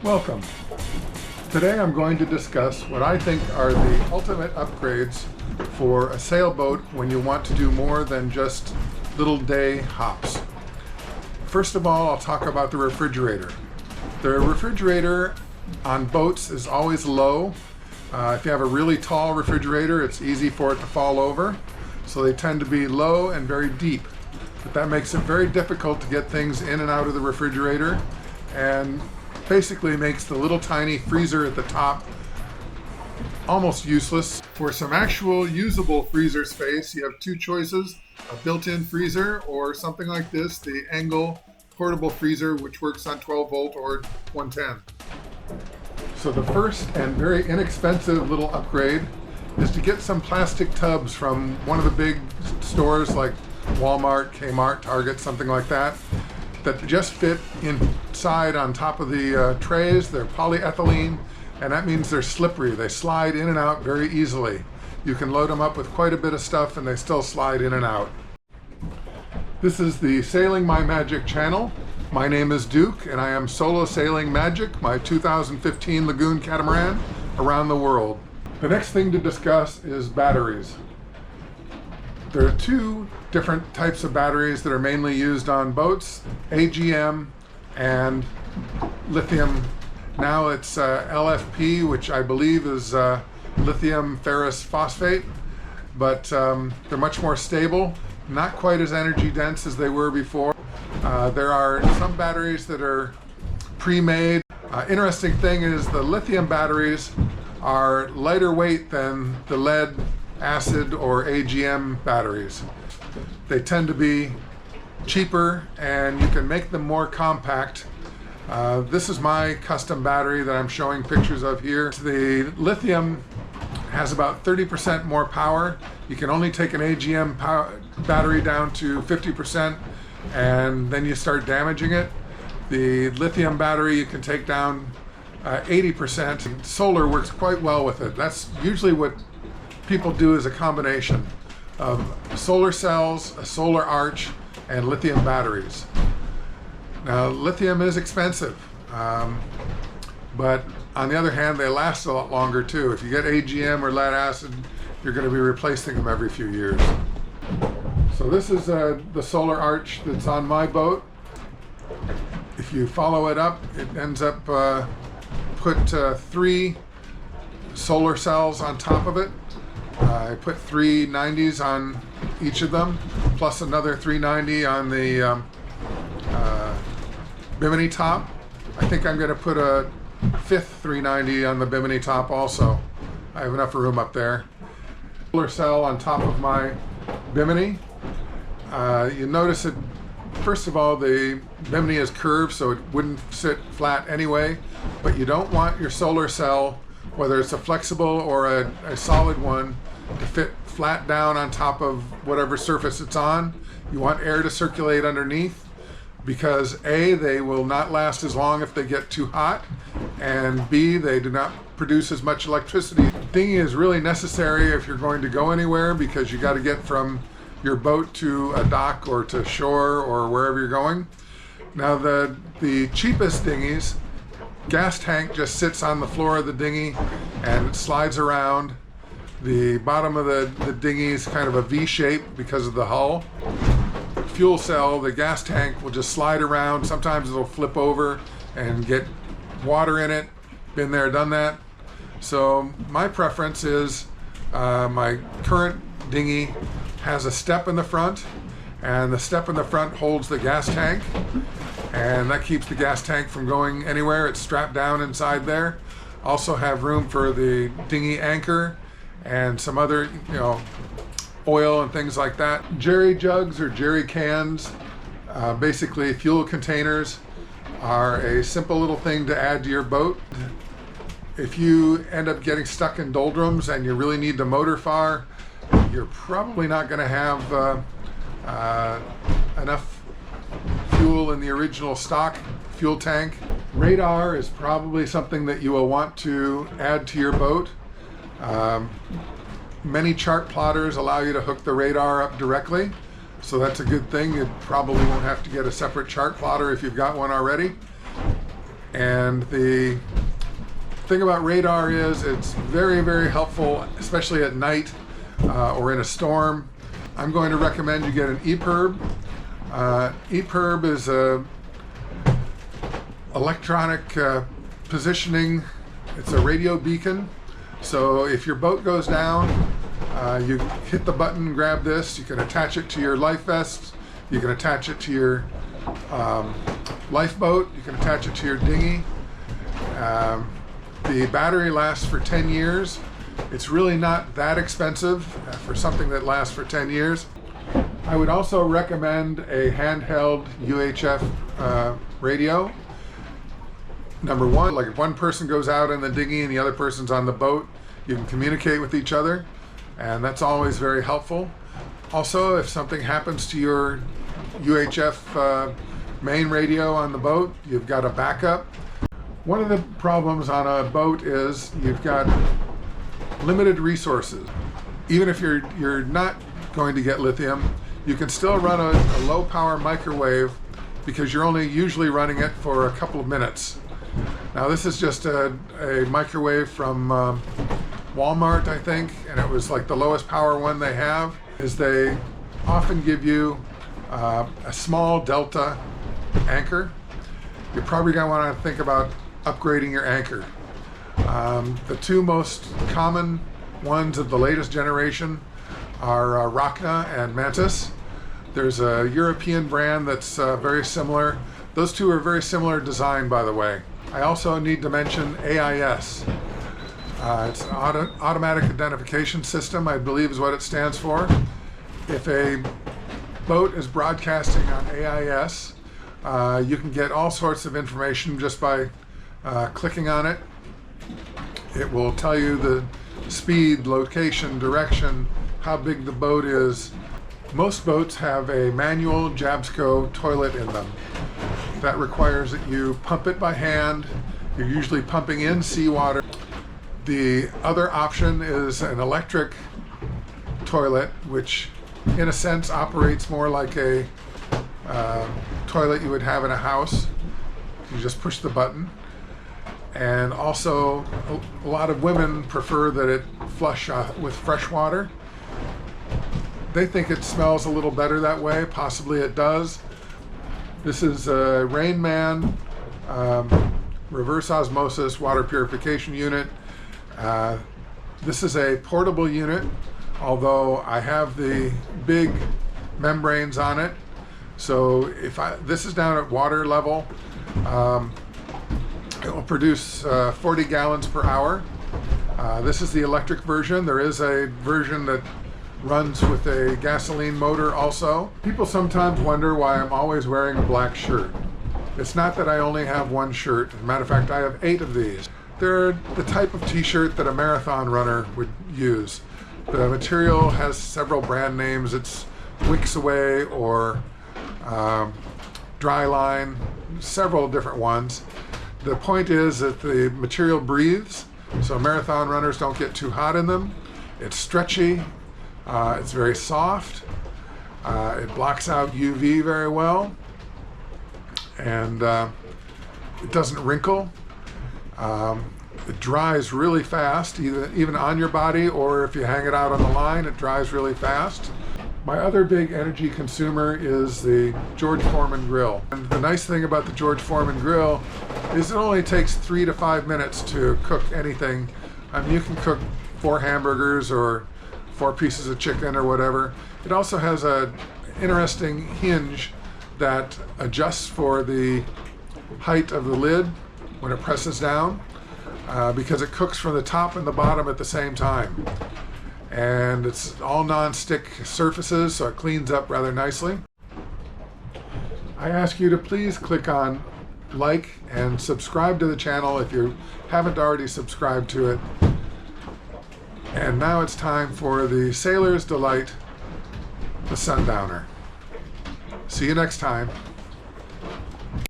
Welcome. Today I'm going to discuss what I think are the ultimate upgrades for a sailboat when you want to do more than just little day hops. First of all, I'll talk about the refrigerator. The refrigerator on boats is always low. If you have a really tall refrigerator, it's easy for it to fall over. So they tend to be low and very deep. But that makes it very difficult to get things in and out of the refrigerator, and basically makes the little tiny freezer at the top almost useless. For some actual usable freezer space, you have two choices: a built-in freezer or something like this, the Angle portable freezer, which works on 12 volt or 110. So the first and very inexpensive little upgrade is to get some plastic tubs from one of the big stores like Walmart, Kmart, Target, something like that, that just fit inside on top of the trays. They're polyethylene, and that means they're slippery. They slide in and out very easily. You can load them up with quite a bit of stuff and they still slide in and out. This is the Sailing My Magic channel. My name is Duke and I am solo sailing Magic, my 2015 Lagoon catamaran, around the world. The next thing to discuss is batteries. There are two different types of batteries that are mainly used on boats: AGM and lithium. Now it's LFP, which I believe is lithium ferrous phosphate, but they're much more stable, not quite as energy dense as they were before. There are some batteries that are pre-made. Interesting thing is the lithium batteries are lighter weight than the lead, acid, or AGM batteries. They tend to be cheaper and you can make them more compact. This is my custom battery that I'm showing pictures of here. The lithium has about 30% more power. You can only take an AGM battery down to 50% and then you start damaging it. The lithium battery you can take down 80%. Solar works quite well with it. That's usually what people do, is a combination of solar cells, a solar arch, and lithium batteries. Now, lithium is expensive, but on the other hand, they last a lot longer too. If you get AGM or lead acid, you're going to be replacing them every few years. So this is the solar arch that's on my boat. If you follow it up, it ends up put 3 solar cells on top of it. I put 390s on each of them, plus another 390 on the bimini top. I think I'm going to put a 5th 390 on the bimini top also. I have enough room up there. Solar cell on top of my bimini. You notice that, first of all, the bimini is curved, so it wouldn't sit flat anyway, but you don't want your solar cell, whether it's a flexible or a solid one, to fit flat down on top of whatever surface it's on. You want air to circulate underneath, because A, they will not last as long if they get too hot, and B, they do not produce as much electricity. Dinghy is really necessary if you're going to go anywhere, because you got to get from your boat to a dock or to shore or wherever you're going. Now the cheapest dinghies, gas tank just sits on the floor of the dinghy and it slides around. The bottom of the dinghy is kind of a V shape because of the hull. Fuel cell, the gas tank will just slide around. Sometimes it'll flip over and get water in it. Been there, done that. So my preference is my current dinghy has a step in the front, and the step in the front holds the gas tank, and that keeps the gas tank from going anywhere. It's strapped down inside there. Also have room for the dinghy anchor and some other, oil and things like that. Jerry jugs or jerry cans, basically fuel containers, are a simple little thing to add to your boat. If you end up getting stuck in doldrums and you really need to motor far, you're probably not going to have enough fuel in the original stock fuel tank. Radar is probably something that you will want to add to your boat. Many chart plotters allow you to hook the radar up directly, so that's a good thing. You probably won't have to get a separate chart plotter if you've got one already. And the thing about radar is it's very, very helpful, especially at night or in a storm. I'm going to recommend you get an EERB. EERB is a electronic positioning. It's a radio beacon. So if your boat goes down, you hit the button, grab this. You can attach it to your life vest. You can attach it to your lifeboat. You can attach it to your dinghy. The battery lasts for 10 years. It's really not that expensive for something that lasts for 10 years. I would also recommend a handheld UHF radio. Number one, like if one person goes out in the dinghy and the other person's on the boat, you can communicate with each other, and that's always very helpful. Also, if something happens to your UHF main radio on the boat, you've got a backup. One of the problems on a boat is you've got limited resources. Even if you're not going to get lithium, you can still run a low power microwave because you're only usually running it for a couple of minutes. Now this is just a microwave from Walmart, I think, and it was like the lowest power one they have. Is they often give you a small delta anchor. You're probably going to want to think about upgrading your anchor. The two most common ones of the latest generation are Rachna and Mantis. There's a European brand that's very similar. Those two are very similar design, by the way. I also need to mention AIS. It's an automatic identification system, I believe is what it stands for. If a boat is broadcasting on AIS, you can get all sorts of information just by clicking on it. It will tell you the speed, location, direction, how big the boat is. Most boats have a manual Jabsco toilet in them. That requires that you pump it by hand. You're usually pumping in seawater. The other option is an electric toilet, which in a sense operates more like a toilet you would have in a house. You just push the button. And also a lot of women prefer that it flush with fresh water. They think it smells a little better that way. Possibly it does. This is a Rain Man reverse osmosis water purification unit. This is a portable unit, although I have the big membranes on it. So this is down at water level. It will produce 40 gallons per hour. This is the electric version. There is a version that runs with a gasoline motor also. People sometimes wonder why I'm always wearing a black shirt. It's not that I only have one shirt. As a matter of fact, I have 8 of these. They're the type of t-shirt that a marathon runner would use. The material has several brand names. It's Wicks Away or Dryline, several different ones. The point is that the material breathes, so marathon runners don't get too hot in them. It's stretchy. It's very soft. It blocks out UV very well, and it doesn't wrinkle. It dries really fast, even on your body, or if you hang it out on the line, it dries really fast. My other big energy consumer is the George Foreman grill. And the nice thing about the George Foreman grill is it only takes 3 to 5 minutes to cook anything. I mean, you can cook 4 hamburgers or 4 pieces of chicken or whatever. It also has an interesting hinge that adjusts for the height of the lid when it presses down, because it cooks from the top and the bottom at the same time. And it's all non-stick surfaces, so it cleans up rather nicely. I ask you to please click on like and subscribe to the channel if you haven't already subscribed to it. And now it's time for the Sailor's Delight, the Sundowner. See you next time.